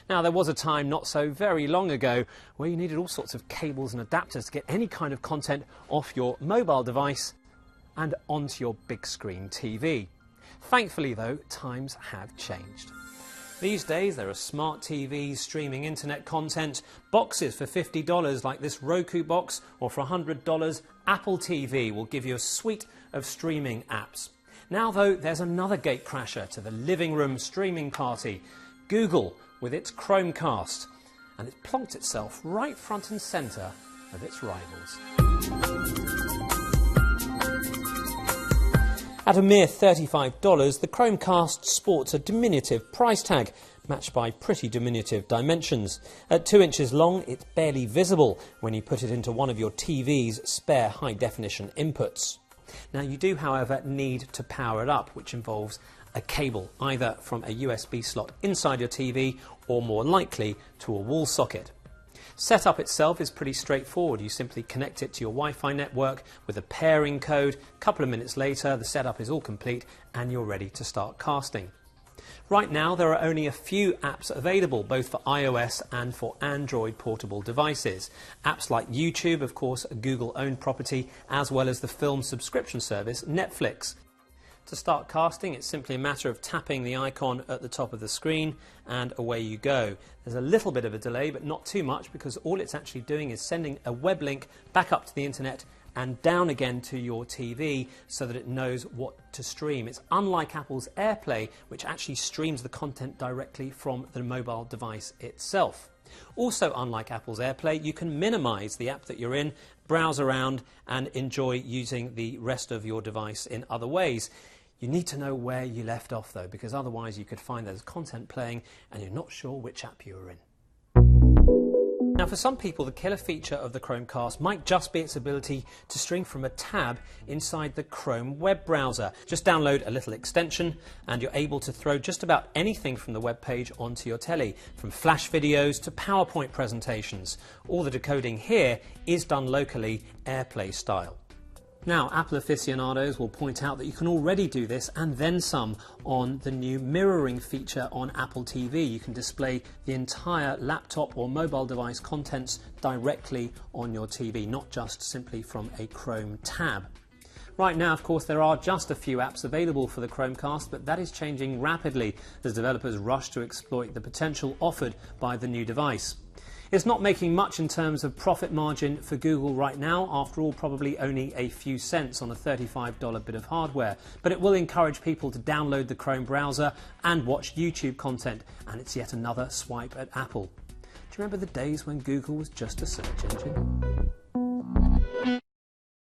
Now, there was a time not so very long ago where you needed all sorts of cables and adapters to get any kind of content off your mobile device and onto your big screen TV. Thankfully though, times have changed. These days there are smart TVs streaming internet content, boxes for $50 like this Roku box, or for $100 Apple TV will give you a suite of streaming apps. Now though, there's another gatecrasher to the living room streaming party, Google with its Chromecast, and it's plonked itself right front and centre of its rivals. At a mere $35, the Chromecast sports a diminutive price tag, matched by pretty diminutive dimensions. At 2 inches long, it's barely visible when you put it into one of your TV's spare high-definition inputs. Now, you do, however, need to power it up, which involves a cable, either from a USB slot inside your TV or, more likely, to a wall socket. Setup itself is pretty straightforward. You simply connect it to your Wi-Fi network with a pairing code. A couple of minutes later, the setup is all complete and you're ready to start casting. Right now, there are only a few apps available, both for iOS and for Android portable devices. Apps like YouTube, of course, a Google-owned property, as well as the film subscription service Netflix. To start casting, it's simply a matter of tapping the icon at the top of the screen and away you go. There's a little bit of a delay, but not too much, because all it's actually doing is sending a web link back up to the internet and down again to your TV so that it knows what to stream. It's unlike Apple's AirPlay, which actually streams the content directly from the mobile device itself. Also, unlike Apple's AirPlay, you can minimize the app that you're in, browse around and enjoy using the rest of your device in other ways. You need to know where you left off though, because otherwise you could find there's content playing and you're not sure which app you were in. Now, for some people, the killer feature of the Chromecast might just be its ability to stream from a tab inside the Chrome web browser. Just download a little extension and you're able to throw just about anything from the web page onto your telly, from flash videos to PowerPoint presentations. All the decoding here is done locally, AirPlay style. Now, Apple aficionados will point out that you can already do this and then some on the new mirroring feature on Apple TV. You can display the entire laptop or mobile device contents directly on your TV, not just simply from a Chrome tab. Right now, of course, there are just a few apps available for the Chromecast, but that is changing rapidly as developers rush to exploit the potential offered by the new device. It's not making much in terms of profit margin for Google right now, after all probably only a few cents on a $35 bit of hardware, but it will encourage people to download the Chrome browser and watch YouTube content, and it's yet another swipe at Apple. Do you remember the days when Google was just a search engine?